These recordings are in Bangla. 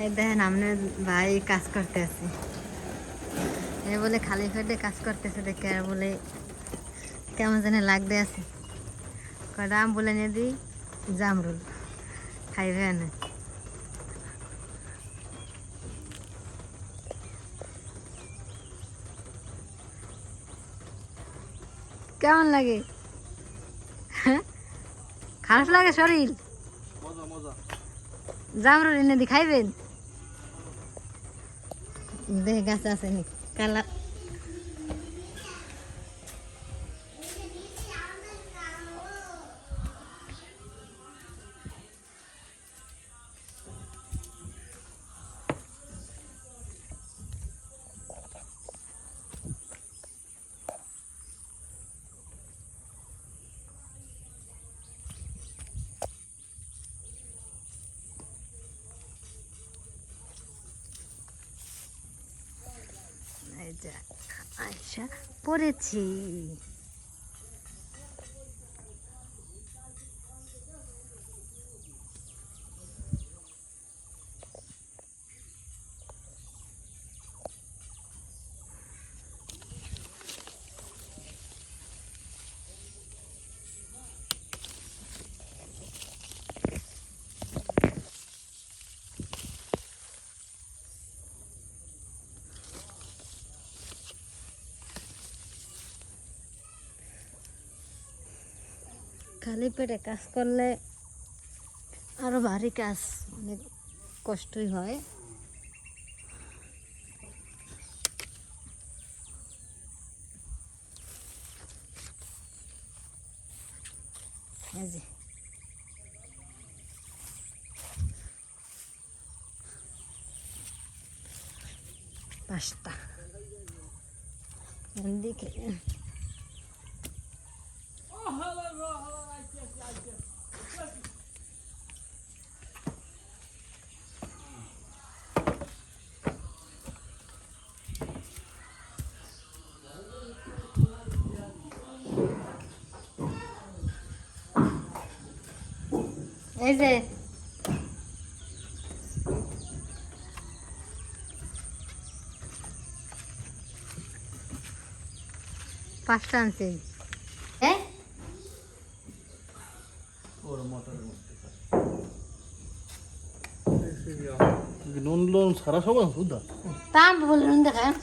এই দেখেন আপনার ভাই কাজ করতে আছে, এ বলে খালি পেটে কাজ করতেছে দেখে আর বলে কেমন যেন লাগতে আছে। কটা আম বলে নিয়ে দিই জামরুল খাইবে না। কেমন লাগে? খারাপ লাগে শরীর? জামরুল এনে দি খাইবেন? দেখে গাছ আছে নি কালা। আচ্ছা পড়েছি। খালি পেটে কাজ করলে আরো ভারী কাজ, অনেক কষ্টই হয়। এই যে পাঁচটা এদিকে। এই যে পাঁচটা আনছি। হ্যাঁ নুন লুন সারা সব সুদা তা বলুন দেখেন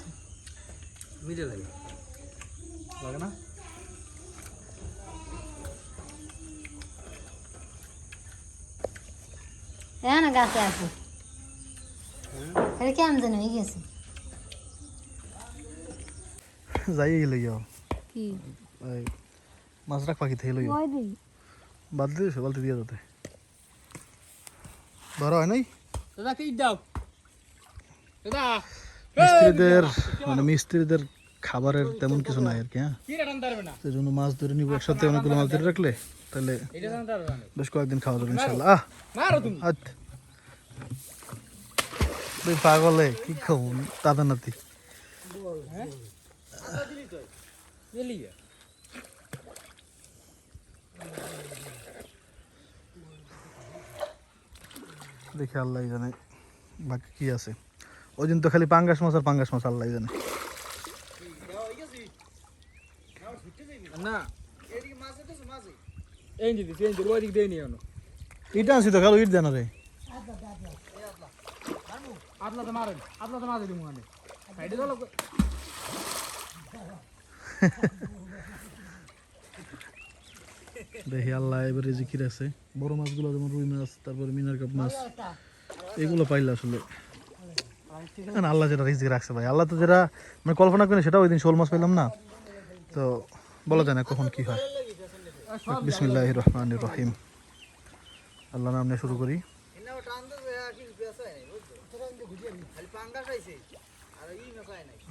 মিলে লাগে লাগে না। হ্যাঁ না গাছে আছে, এটা কেমন যেন হয়ে গেছে। যাই গেলে যাও কি মাছ রাখ পাখি থেকে লইও বাদ দিয়ে দিছো বালতি দিয়ে যাতে ধরা হয় নাই। দাদা কি দাও দাদা, মিস্ত্রিদের মানে মিস্ত্রিদের খাবারের তেমন কিছু নাই আর কি। হ্যাঁ কি রান্না পারবে না সেই জন্য মাছ ধরে নিব একসাথে, অনেকগুলো মাছ ধরে রাখলে তাহলে এটা রান্না পারবে না। বেশ কয়েকদিন খাওয়া যাবে ইনশাল্লাহ। মারো তুমি। তুই পাগলে কি খাবো দাদা নাতি। এলিয়া দেখে আল্লাহ জানে বাকি কি আছে। ওই দিন তো খালি পাঙ্গাস মাছ আর পাঙ্গাস মাছ, আল্লাহ জানে। না এদিকে মাছ আছে তো মাছ এই দিদি এই দিদি ওই দিক দেই নিও না। ইটা আনছি তো খালো ইট দেন রে। আপলা তো মারেন, আপলা তো মাছ দিমু মানে সাইডে দাও। দেখি আল্লাহ এবারে জিকির আছে। বড় মাছগুলো যেমন রুই মাছ, তারপরে মিনার কাপ মাছ, এগুলো পাইলে আসলে আল্লাহ যেটা রিজিক রাখছে ভাই, আল্লাহ তো যেটা মানে কল্পনা করি সেটা ওই দিন শোল মাছ পেলাম না, তো বলা যায় না কখন কি হয়। বিসমিল্লাহির রহমানির রহিম, আল্লাহ নাম নিয়ে শুরু করি।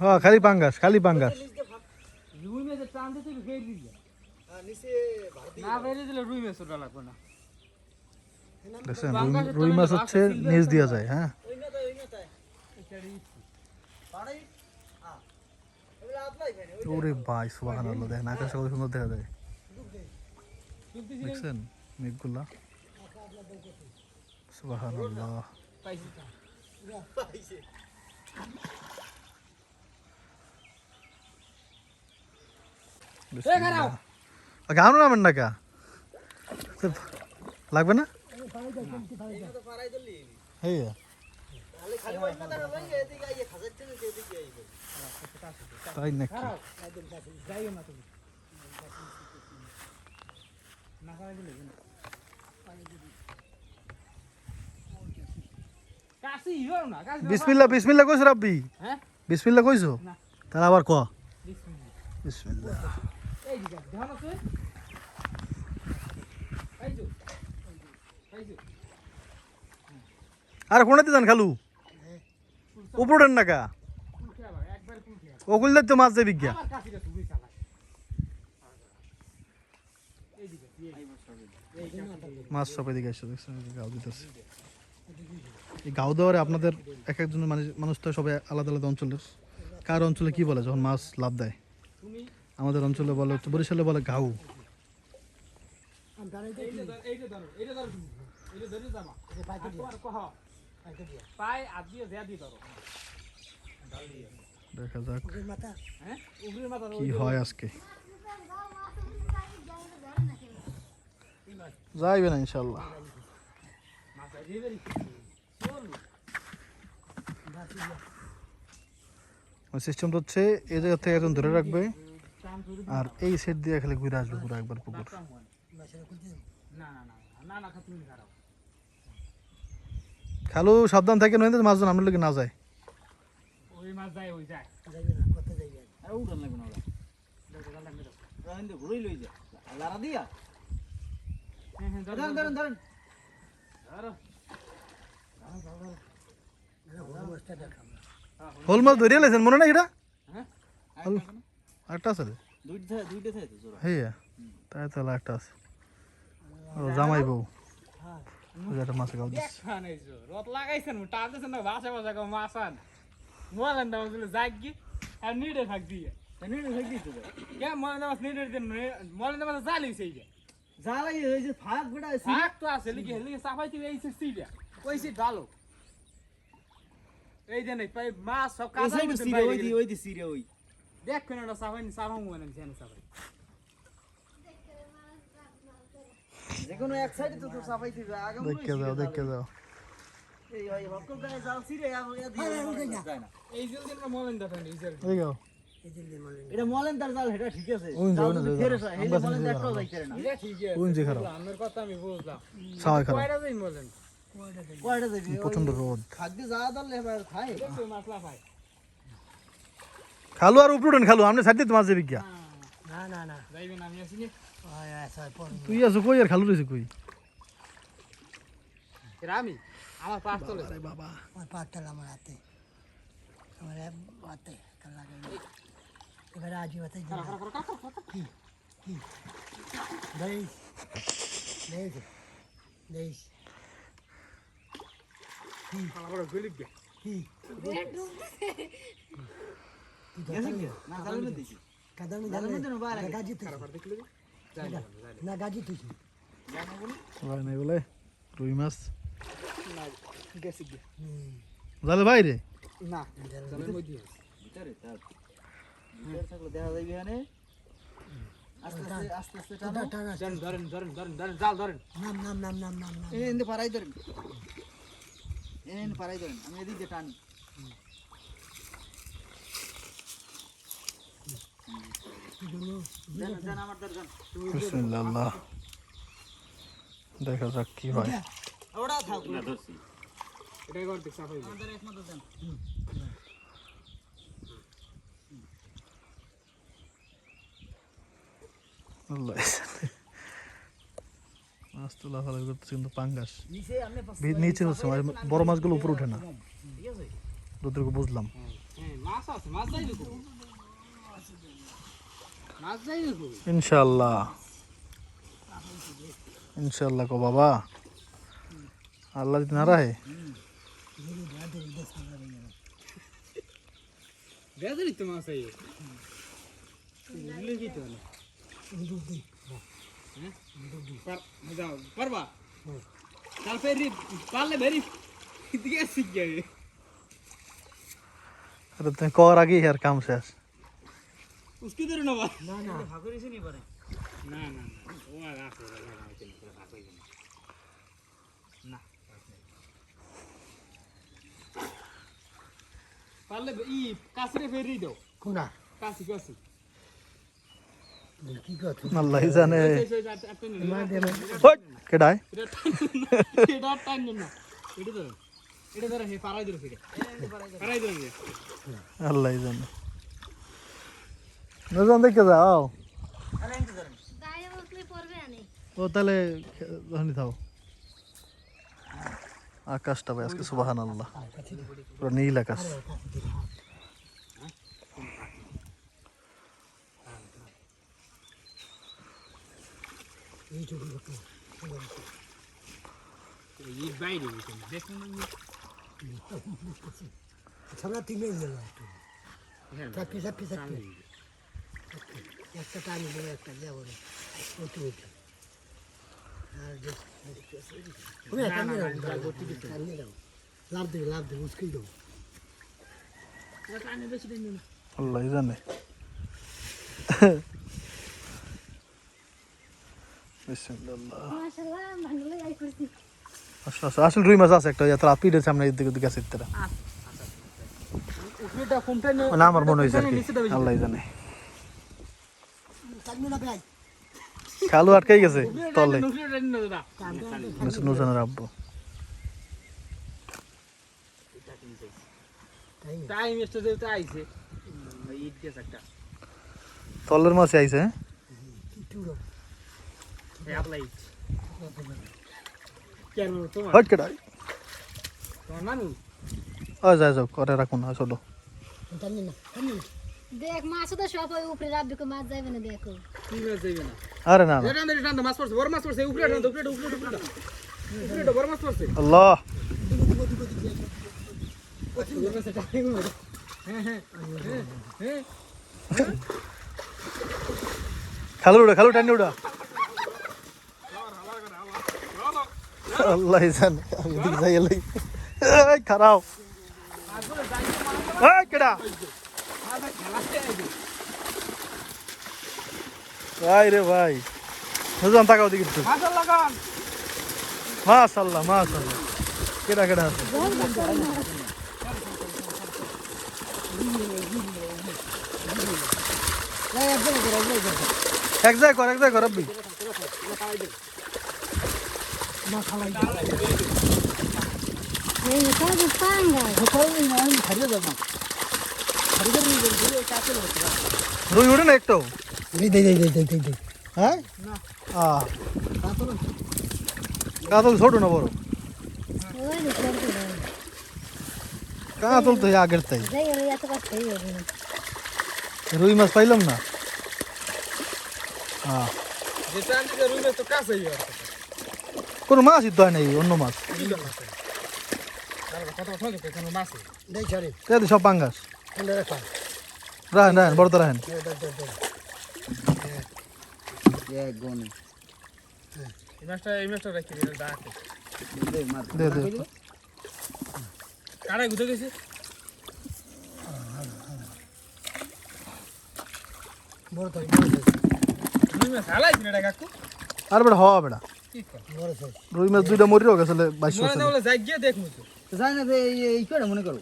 হ্যাঁ খালি পাঙ্গাস, খালি পাঙ্গাস। রুই মাছের টান দিতে ফের দিই না, ফেরে দিলে রুই মাছ ওটা লাগবে না। দেখছেন রুই মাছ হচ্ছে নিচ দিয়া যায়। হ্যাঁ ওরে ভাই সুবহানাল্লাহ, দেখেন আকাশটা কত সুন্দর দেখা যায়। দেখছেন মেঘগুলা, সুবহানাল্লাহ। গানো নামেন না কা লাগবে না হ্যাঁ তাই নাকি কাশি হিও না কাশি বিসমিল্লাহ বিসমিল্লাহ কইছো রাব্বি হ্যাঁ বিসমিল্লাহ কইছো না। তাহলে আবার ক বিসমিল্লাহ বিসমিল্লাহ এই দিকে ধান আছে আইজো আইজো আর কোনাতে যান খালু উপরেন না কা কুলকে আবার একবার কুলকে ওগুল তো মাছ যাবি গিয়া আবার কাশিটা তুমি চালা এই দিকে মাছ সব এদিকে এসে দেখছেন এই যে গাও দিতেছে এই গাও দেওয়ারে আপনাদের এক একজনের মানুষ তো সবাই আলাদা আলাদা অঞ্চলের কার অঞ্চলে কি বলে যখন মাছ লাভ দেয় তুমি আমাদের অঞ্চলে বলে বরিশালে বলে গাউ এইটা ধরো তুমি এইটা ধরে যাবা তোমার কহ পাই আদিও যা দি ধরো দেখা যাক হ্যাঁ উগরির মাথা কি হয় আজকে যাইবে না ইনশাল্লাহ মাথা দিবেরি চল সিস্টেমটা হচ্ছে এই জায়গা থেকে একজন ধরে রাখবে কাম করে আর এই সেট দিয়ে খালি ঘুরে আসবে পুরো একবার পুকুর না না না না না খা তুমি খারাপ খালু সাবধান থাকে নয় মাছ যেন আপনার লোকে না যায় ওই মাছ যায় ওই যায় আর উঠান লাগবে না ওরা রাহিন্দে ঘুরেই লই যা লারা দিয়া হ্যাঁ হ্যাঁ ধরেন ধরেন ধরেন ধরো হোল মাছ ধরিয়ে লেছেন মনে নাই এটা হ্যাঁ একটা আছে রে দুইটা থাকে জোড়া হ্যাঁ তাই তাহলে একটা আছে ও জামাই বউ ওই যে একটা মাছ গাও দিচ্ছে দেখান এই যে রত লাগাইছেন টানতেছেন না ভাষা ভাষা কো মাছ আন মোলেন দাও বলে যাগি আর নিডে থাক দিয়ে নিয়ে হয়ে দিতে যায় কে মোলেন দাও নিডে দিন মোলেন দাও জালি সেই যে যা লাগে ওই যে ফাঁক বেটা শাক তো আছে লিখে লিখে সাফাই তুই এই সিটা ওই সি ডালো এই যে নাই পাই মাছ সব কাজ ওই সিরে ওই দি সিরে ওই দেখ কেন না সাফাই নি সাফাই মনে নেন সাফাই যে কোনো এক সাইডে তো তো সাফাই দিবে আগে দেখে যাও এই ওই হকল গায়ে যাও সিরে আর ওই দিয়ে যায় না এই যে দিন মোলেন দাও এই যে এই গাও এটা মলেন তার জাল এটা ঠিক আছে ওই যে, জাল ওই যে, যদি ফেরে যায় এই আমরা মলেন শুনছি একটাও আমরা। যাইতে না এটা ঠিক আছে কোন যে খারাপ? আমার কথা আমি বুঝলাম সবাই খারাপ কয়টা যাই মোলেন কয়টা যাবি প্রচন্ড রোদ খাদ্য যা দলে এবার খায় দেখো মাছলা পাই খালু আর উপরে উঠেন খালু আপনি সাইড দিয়ে মাছ যাবি গিয়া না না না যাইবেন আমি আসিনি তুই আছো কই আর খালু রয়েছে কই রামি আমার পাঁচ তলে আরে বাবা আমার পাতল আমার হাতে আমার হাতে লাগে এবারে আজ হাতে দেশ দেশ দেশ গলিব গে কি গেছে কি না জালে দিছি কাদানি জালের মধ্যে না বাইরে গাজি তুই দেখলে না গাজি তুই ভাই নাই বলে রুই মাছ না গেছে গে জালে বাইরে না জালের মধ্যে ভিতরে তার ভিতরে থাকলে দেখা যাবে এখানে আস্তে আস্তে আস্তে আস্তে টানো টানা ধরেন ধরেন ধরেন ধরেন ধরেন জাল ধরেন নাম নাম নাম নাম নাম নাম এনে পারাই ধরেন এনে পারাই ধরেন আমি এদিক দিয়ে টানি দেন দেন আমার দরকার বিসমিল্লাহ আল্লাহ দেখা যাক কি হয় ওটা থাক না ধরছি এটাই করতে সাফাই আমাদের একমাত্র দেন আল্লাহ মাছ তো লাফালাফি করতেছে কিন্তু পাঙ্গাস নিচে আপনি নিচে হচ্ছে বড় মাছগুলো উপরে ওঠে না ঠিক আছে যতটুকু বুঝলাম হ্যাঁ মাছ আছে মাছ যাই দেখো মাছ যাই দেখো ইনশাল্লাহ ইনশাল্লাহ কো বাবা আল্লাহ যদি না রাহে বেজারি তো মাছ আই বুঝলে কি তো না যাও পারবা কাল ফেরি পারলে ভেরি দিকে শিখ যাবে এটা তুমি কর আগেই আর কাম শেষ। উস্কি ধরে নেবা না না ভাগ করেছি নি পারে না না না ও আর আছে ভাগ হইবে না পারলে ই কাছরে ফেরি দাও কোনা কাছি কাছি কি কথা আল্লাহ জানে। মা দেবে ওই কেডায় এটা টাইম না এটা ধরে হে পারাই দিল ফিরে পারাই দিল আল্লাহ জানে। নজন দেখে যাও। আরে এনতে ধরেন দাঁড়িয়ে বসলে পড়বে আনি ও তাহলে ধনী থাও। আকাশটা ভাই আজকে সুবহানাল্লাহ, পুরো নীল আকাশ। এই বাইরে দেখুন ছাড়া তিন দিন গেল চাকরি চাকরি চাকরি একটা টাইম দিলে একটা যাবো ওটি ওটি আর তুমি একটা নিয়ে যাও লাভ দেবে মুশকিল দেবো আল্লাহ জানে। বিসমিল্লাহ। মাশাআল্লাহ ভালো আই করছি আসলে রুই মাছ আছে একটা, এত রাপিডের সামনে এদিকে দিকে আছে তারা। উপরেটা কোনটা মানে আমার মনে হয়েছে আর কি, আল্লাহ জানে। চাকরি না ভাই খালু আটকাই গেছে তলে। নুসরাত না দাদা নুসানের আব্বু টাইম এসে দেতে আইছে ইট গেছে একটা তলের মাছে আইছে। টুরো এই আপলাই কেন তোমার হট কেডাই তোমার নানু ও যাই যাও করে রাখুন না চলো। জানি না দেখ মাছ তো সব ওই উপরে রাখবে কো মাছ যাবে না দেখো কি মাছ যাইবে না আরে না না এটা আমাদের টান মাছ পড়ছে বড় মাছ পড়ছে উপরে টান উপরে বড় মাছ পড়ছে আল্লাহ খালু টানি উড়া। আল্লাহ জানে আমি এদিকে যাই এলাই এই খারাপ এই কেডা ভাই রে ভাই নুজান তাকাও দিকে একটু। মাছ লাগান মাশাআল্লাহ কেডা আছে এক জায়গায় কর আব্বি। এই সব পাঙ্গা রুই উঠে না একটু দে হ্যাঁ কাতল ছোট না বড় ওই রে করতে দাও কাতল তো আগের তাই। যাই ওই এত কষ্ট হই হবে না রুই মাছ পাইলাম না। যেটা আনতে রুইবে তো কাছে আর কোনো মাছই তো হয় নাই, অন্য মাছ কত কত কোনো মাছ দে ছাড়ে এতে সব পাঙ্গাস। কোনে রাখা রাহেন বড় তো রাহেন। এক গনি এই মাছটা রাখি দাঁড়াতে দে মার দে কাড়াই গুতে গেছে বড় তো রুই মাছ হালাইছি না কাকু আর বেটা হওয়া বেটা কি কর বড় সাইজ রুই মাছ দুইটা মরিও গেছে 2200 মনে না বলে যাই গিয়ে দেখমু তো জানি না এই করে মনে করো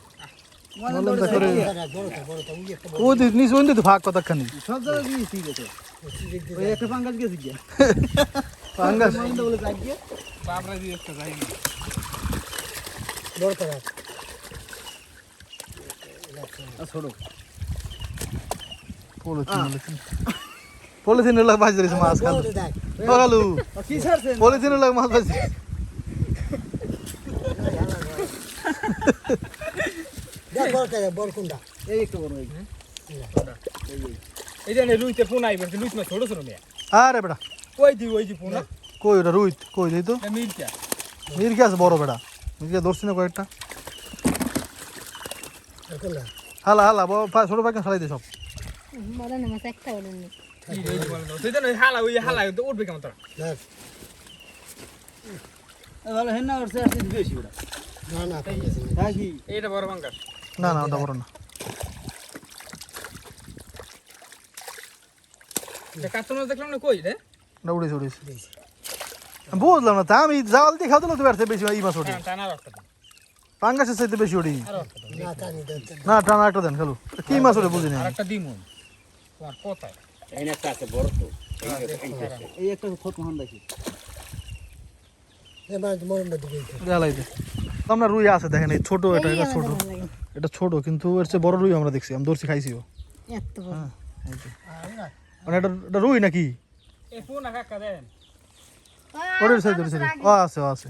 বললাম তো করে বড় তো উই একটা ও দিস নিস ওই তো ভাগ কতখানি সব জায়গায় গিয়েছি গেছে ওই একটা পাঙ্গাস গেছে গিয়া পাঙ্গাস মনে বলে যাই গিয়ে বাবরা দিয়ে একটা যাই না বড় তো রাখ ছোট পলিথিন লাগ ভাজ দিছে মাছ খালু। দেখ ও খালু কি ছাড়ছে পলিথিন লাগ মাছ ভাজ দেখ বড় কোনটা এই একটু বড় এই এই যে রুইতে ফোন আইবে লুইত মাছ ছোট ছোট মেয়া আরে বেটা ওই দি ফোন কই ওটা রুই কই দেই তো মিরকা মির্গি আছে বড় বেটা মির্গি ধরছি না কয়েকটা। কোনটা হালা ছোট পাখি ফেলাই দে সব। বড় না মাছ একটা বড় না তুই জানো হালা তো উঠবে কেমন তোরা দেখ ভালো হেন না করছে আসছে বেশি ওটা না হ্যাঁ কি এইটা বড় বাঙ্গাস না ওটা বড় না। কাতল মাছ দেখলাম না কই রে না উড়েছে উড়েছে দিয়েছি আমি বুঝলাম না তা আমি জাল দিয়ে খাওয়া দিলে তো বেড়তে বেশি এই মাছ ওঠে টানা রাখতে পাঙ্গাসের চাইতে বেশি ওঠে না টানি ধরতে না টানা একটা দেন খালু কি মাছ ওঠে বুঝি না আর একটা দিমুন তোমার কোথায় এই একটা থত মহান দেখি এবার মরণটা দিকে জ্বালাই দে আমরা রুই আছে দেখেন এই ছোট এটা এটা ছোট এটা ছোট কিন্তু এর চেয়ে বড় রুই আমরা দেখছি আমি ধরছি খাইছিও এত বড় হ্যাঁ এই যে। মানে এটা রুই নাকি এই পোনা কাকা দেন ওরের সাইড ওরের সাইড ও আছে ও আছে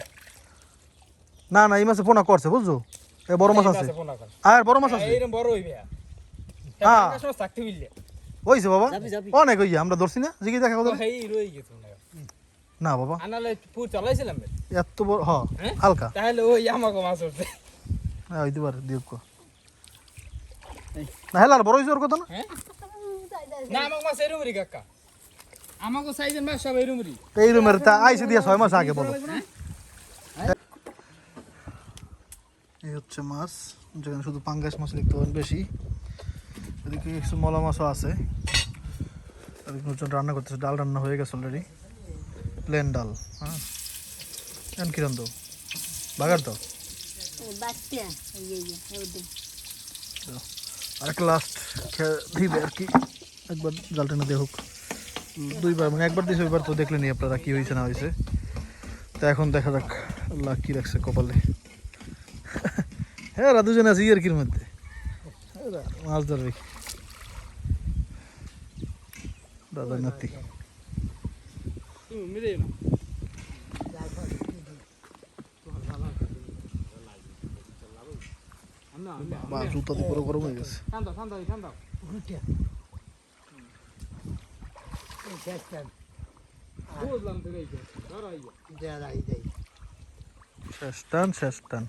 না না এই মাছে পোনা করছে বুঝছো এ বড় মাছ আছে পোনা কাকা আর বড় মাছ আছে এইরকম বড় হইবে হ্যাঁ কাকা সব থাকতে বিললে ওইছে বাবা যাবি যাবি অনেক ওই আমরা ধরছি না জিগি দেখা কথা এই রই গেছে মনে হয় না বাবা আনালে পুর চালাইছিলাম রে। এত বড় হ্যাঁ হ্যাঁ? হালকা তাহলে ওই আমাকে মাছ উঠছে হ্যাঁ হইতে পারে দিও না হেলার বড় হইছে ওর কথা না হ্যাঁ না আমাকে মাছ এরুমরি কাকা আমাকে সাইজের মাছ সব এরুমরি এই রুমের তা আইসে দিয়া 6 মাস আগে বলো এই হচ্ছে মাছ যেখানে শুধু পাঙ্গাস মাছ দেখতে পাবেন বেশি এদিকে কিছু মলা মাছও আছে এদিকে নতুন রান্না করতেছে ডাল রান্না হয়ে গেছে অলরেডি প্লেন ডাল হ্যাঁ এখন কিরম তো বাগার তো বাচ্চা এই ওদের আর একটা লাস্ট দিবে আর কি একবার জাল টেনে দিয়ে হোক দুইবার মানে একবার দিয়েছে ওইবার তো দেখলেনি আপনারা কি হয়েছে না হয়েছে তা এখন দেখা যাক আল্লাহ কি রাখছে কপালে হ্যাঁ ওরা দুজন আছে ইয়ার কির মধ্যে এরা মাছ ধরবে দাদা নাতি মিলে না বা জুতা দিয়ে পুরো গরম হয়ে গেছে ঠান্ডা ঠান্ডা ঠান্ডা ঘুরতে এই চেষ্টা বুঝলাম তো এই ধরো এই দেয়া রাই দেই শেষ টান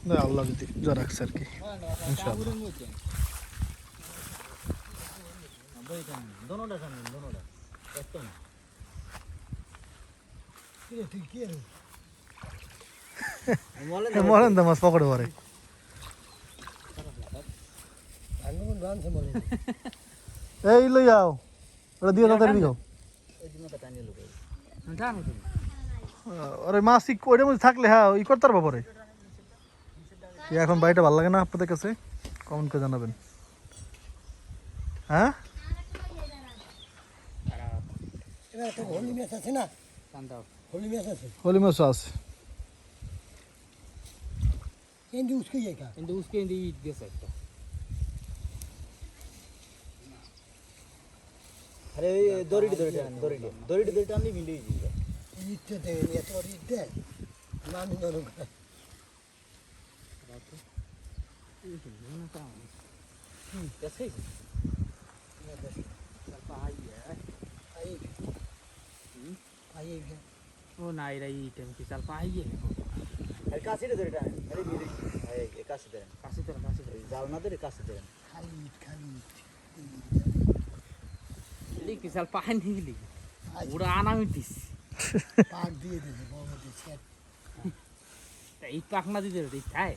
না আল্লাহ যদি যা রাখছে আর কি ইনশাআল্লাহ দোনোটা সামনে দোনোটা একটা না কি রে তুই কি রে মরেন তো মাছ পকড়ে পরে আমি কোন গান বলে এই লই যাও ওটা দিয়ে তাড়াতাড়ি দিও ওই দিনটা টানিয়ে লোক জানো তুমি আরে মাছ ওইটার মধ্যে থাকলে হ্যাঁ ই করতে পারবো পরে এখন বাড়িটা ভালো লাগে না আপনাদের কাছে কমেন্ট করে জানাবেন হ্যাঁ এবার একটা হোলি ম্যাচ আছে না ঠান্ডা হোলি ম্যাচ আছে হোলি মাছও আছে কিন্তু उसको ये का কিন্তু उसके इंदी ईद গেছে একটা আরে দড়িটি দড়িটি টানলে মিলে যাবে ইচ্ছে দে এত ইচ্ছে মামি নরো দেখছিস आई ও নাই রে এই টাইম কি চাল পাইয়ে আরে কাশিতে দড়ি টান আরে মিলে এই কাশি দেন কাছে তো জাল না ধরে কাশি দেন खाली এই কি চাল পাই নি গলি ওরা আনা মিটিস पाक दिए दे बहुत अच्छा এই পাখনা দিতে রে খায়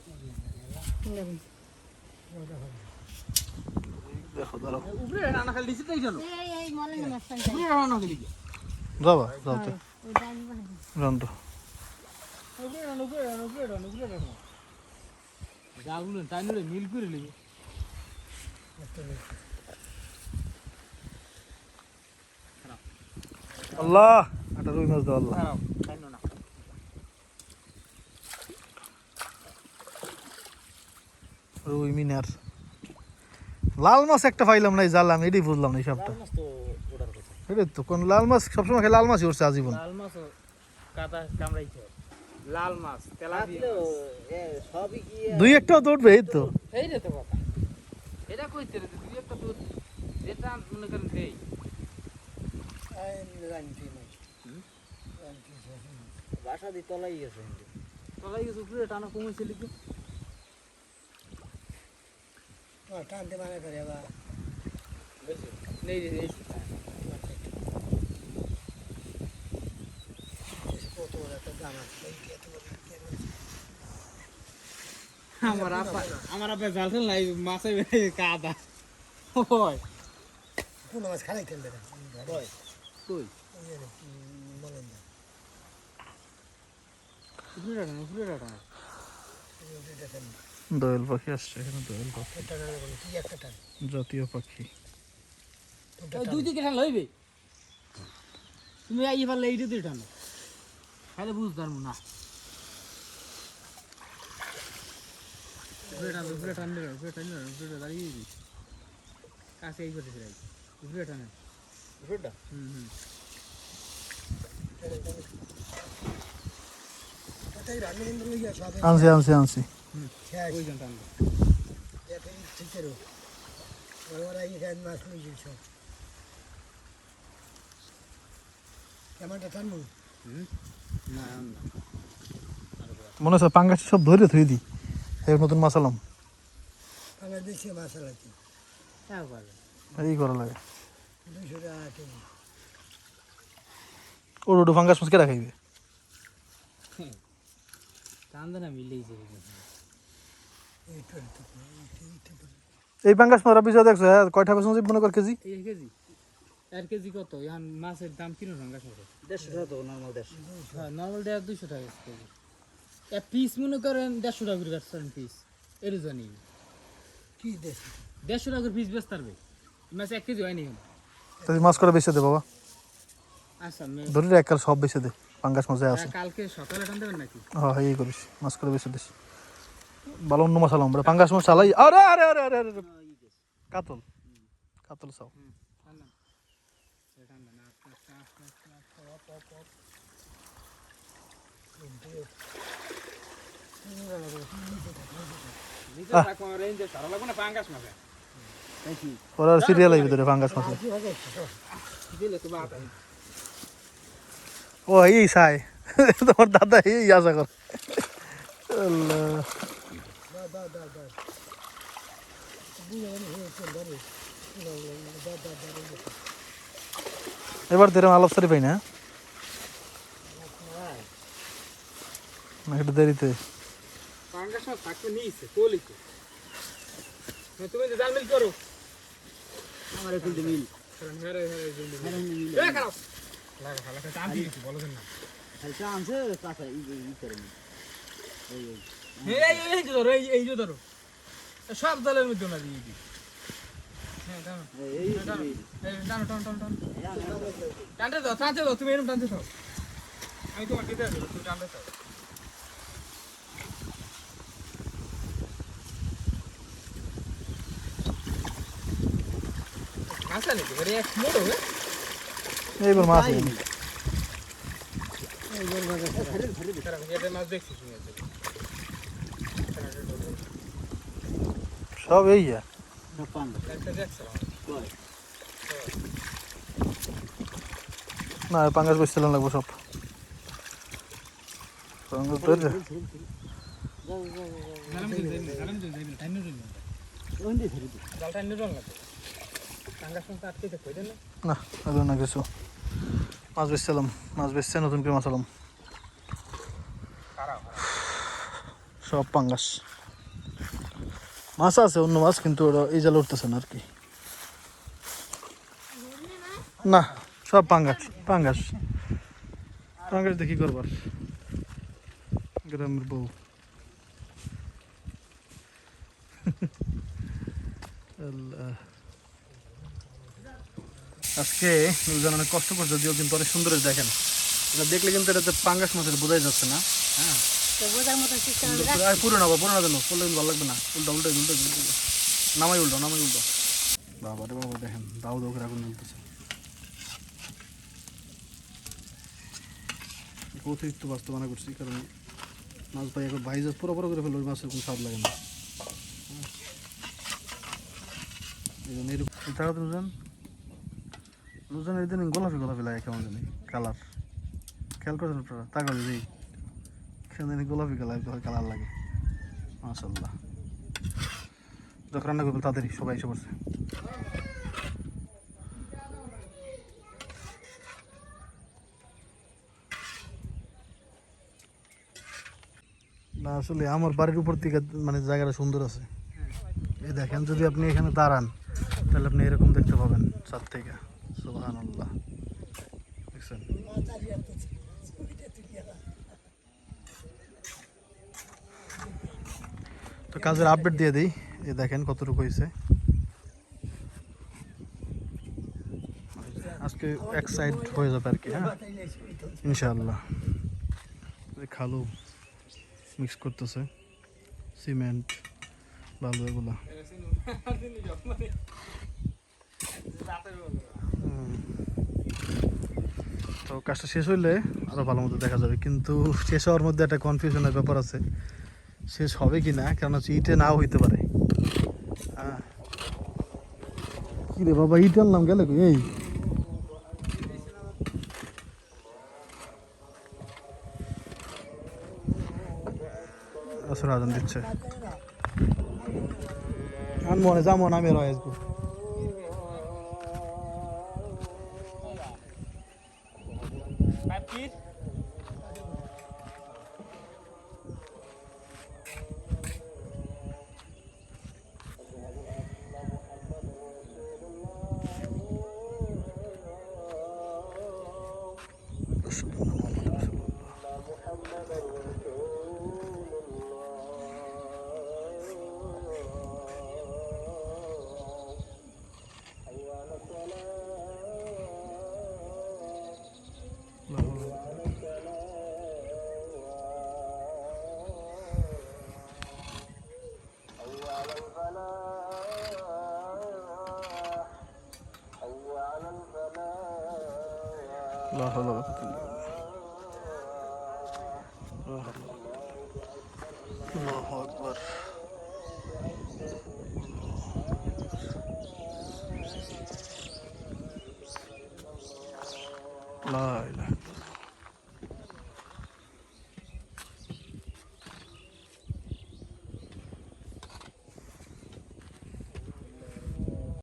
দেখো দাঁড়াও উপরে রান্না খালি দিতে তাই জানো এই মলে মাছ উপরে রান্না খালি যাবা যাও তো ওইটা আমি ভাজি রান্ত যাগুলো টাইনুলে মিল করে লিবি আল্লাহ একটা রুই মাছ দাও আল্লাহ খারাপ টাইনো না রুই মিনার লাল মাছ একটা পাইলাম না জানলাম এটাই বুঝলাম না হিসাবটা মাছ তো ওটার কথা এটাই তো কোন লাল মাছ সবসময় খাই লাল মাছই উঠছে আজীবন লাল মাছ কাটা কামড়াইছে লাল মাছ তেলাপিয়া সবই কি দুই একটাও তো উঠবে এই তো এই রে তো কথা এটা কইতে রে তুই একটা তো যেটা মনে করেন দেই आई रंटी में বাসা দি তলাই গেছে তলাই গেছে উপরে টানা কমেছে লিখে हां टांटे माने करे बा বুঝছিস নেই রে এই इसको तो रहता गाना আমার আপা জালছেন লাই মাছে কাদা ওই কোনো মাছ খালাই খেলবে না কই কই বলেন না উপরে রাখা দোয়েল পাখি আসছে এখানে, দোয়েল পাখি একটা টানা বলে কি একটা টান জাতীয় পাখি। ওই দুই দিকে টান লইবে তুমি আই পারলে এইটা দিয়ে টানো খাইলে বুঝতে পারবো না উপরে টানলে দাঁড়িয়ে দিবি কাছে এই করতে ফিরাই উপরে টানে উপরেটা তাই রান্না লইয়া সব আনছি আনছি আনছি। শেষ ওইজন টানবে দেখেন ঠিক করো ওরা এখানে মাছ লইয়ে সব কেমনটা টানবো না মনে হচ্ছে পাঙ্গাস সব ধরে থুই দিই, এই নতুন মাছ আলাম আমার দেশে মাছ আলাকি তাও পারবে এই করা লাগে। 200 টাকা কেজি ওর ওটু পাঙ্গাস মাছ কেটা খাইবে? টানতে না মিলেই যাবে এই পাঙ্গাস মারা বিষয় দেখছো হ্যাঁ, কয়টা বেশি মনে কর কেজি? এই কেজি 1 কেজি কত এখন মাছের দাম কিনো রঙা সঙ্গে 150 টাকা তো নরমাল 150 হ্যাঁ নর্মাল দেওয়া 200 টাকা কেজি এক পিস মনে করেন 150 টাকা করে কাটছেন পিস এর জানি কি দেশ 150 টাকা করে পিস বেচতে পারবে মাছ 1 কেজি হয়নি এখন তাই মাছ করে বেঁচে দে বাবা, আচ্ছা ধরে রে এককাল সব বেঁচে দে, পাঙ্গাস মাছ যা আছে। কালকে সকালে টান দেবেন নাকি হ্যাঁ এই করিস, মাছ করে বেঁচে দিস। ভালো অন্য মাছ আলাম পাঙ্গাস মাছ চালাই। আরে আরে আরে আরে আরে কাতল, কাতল চাও। ওরা সিরিয়াল আইবে তোরে পাঙ্গাস মাছ। ও এই সাই তোমার দাদা এই আশা কর। আল্লাহ এবার তেরম আলাপ সারি পাই না একটু দেরিতে। পাঙ্গাস মাছ থাকতে নিয়েছে কোলিতে তুমি যে জাল মিল করো আমার একটু মিল কারণ হেরে হেরে জলদি মিল এ খারাপ লাগা লাগা টান দিয়েছি বলছেন না হালকা আনছে কাঁচা ই করে নি এই যে ধরো এই যে ধরো সব দলের মধ্যে না দিয়ে দিই হ্যাঁ টানো এই টানো টানো টানো টানো টানতে দাও তুমি এরকম টানতে দাও আমি তোমার দিতে দেবো তুমি টানতে দাও কাঁচা নাকি এবারে এক মোড়ো এইবার মাছ এটা মাছ দেখছি তুমি সব এই পাঙ্গা একটা দেখছো কই না পাঙ্গাস বেচছিলাম লাগবো সব পাঙ্গাস ধরে জানাম দিন টাইম দিন ওন্ডি ধরি দি জালটা নিয়ে রং লাগে টাঙ্গাস মাছ আটকে দেখো এটা না এগুলো না কিছু। মাছ বেচছিলাম, মাছ বেচছে নতুন করে মাছ আলাম সব পাঙ্গাস মাছ আছে, অন্য মাছ কিন্তু ওরা এই জালে উঠতেছে না আর কি। না সব পাঙ্গাস পাঙ্গাস পাঙ্গাস দেখি করবার গ্রামের বউ। আল্লাহ আজকে নুরজান অনেক কষ্ট করছে, যদিও কিন্তু অনেক সুন্দর দেখেন। এটা দেখলে কিন্তু এটাতে পাঙ্গাস মাছের বোঝাই যাচ্ছে না। হ্যাঁ আর পুরো না পুরো না দেন করলে কিন্তু ভালো লাগবে না। উল্টা উল্টা উল্টো নামাই উল্টো নামাই উল্টো বাবা রে বাবা দেখেন দাও দাও করে আগুন জ্বলতেছে। অতিরিক্ত বাস্তবায়ন করছি কারণ মাছ ভাই এখন ভাই পুরো পুরো করে ফেললো, মাছের কোনো স্বাদ লাগে না। এই জন্য এরকম তাড়াতাড়ি নুরজান এদিন গোলাপি গোলাপি লাগে কেমন জানি কালার, খেয়াল করছেন আপনারা? তাকাও যদি কেমন জানি গোলাপি কালার লাগে। মাশাআল্লাহ যখন রান্না করবেন তাড়াতাড়ি সবাই এসে পড়ছে। না আসলে আমার বাড়ির উপর থেকে মানে জায়গাটা সুন্দর আছে। এই দেখেন যদি আপনি এখানে দাঁড়ান তাহলে আপনি এরকম দেখতে পাবেন ছাদ থেকে। সুবহানাল্লাহ, দেখছেন? তো কাজের আপডেট দিয়ে দিই, এই দেখেন কতটুকু হয়েছে। আজকে এক সাইড হয়ে যাবে আর কি, হ্যাঁ ইনশাআল্লাহ। খালু মিক্স করতেছে সিমেন্ট বালু এগুলা। তো কাজটা শেষ হইলে আরো ভালো মতো দেখা যাবে, কিন্তু শেষ হওয়ার মধ্যে একটা কনফিউশনের ব্যাপার আছে, শেষ হবে কি না, কারণ হচ্ছে ইটে নাও হইতে পারে। হ্যাঁ কি রে বাবা, ইট আনলাম গেলে কই? এই আসর আজান দিচ্ছে, আনবো না যাবো না, আমি রয়ে আসবো। لا حول ولا قوة إلا بالله. الله أكبر. لا إله إلا الله.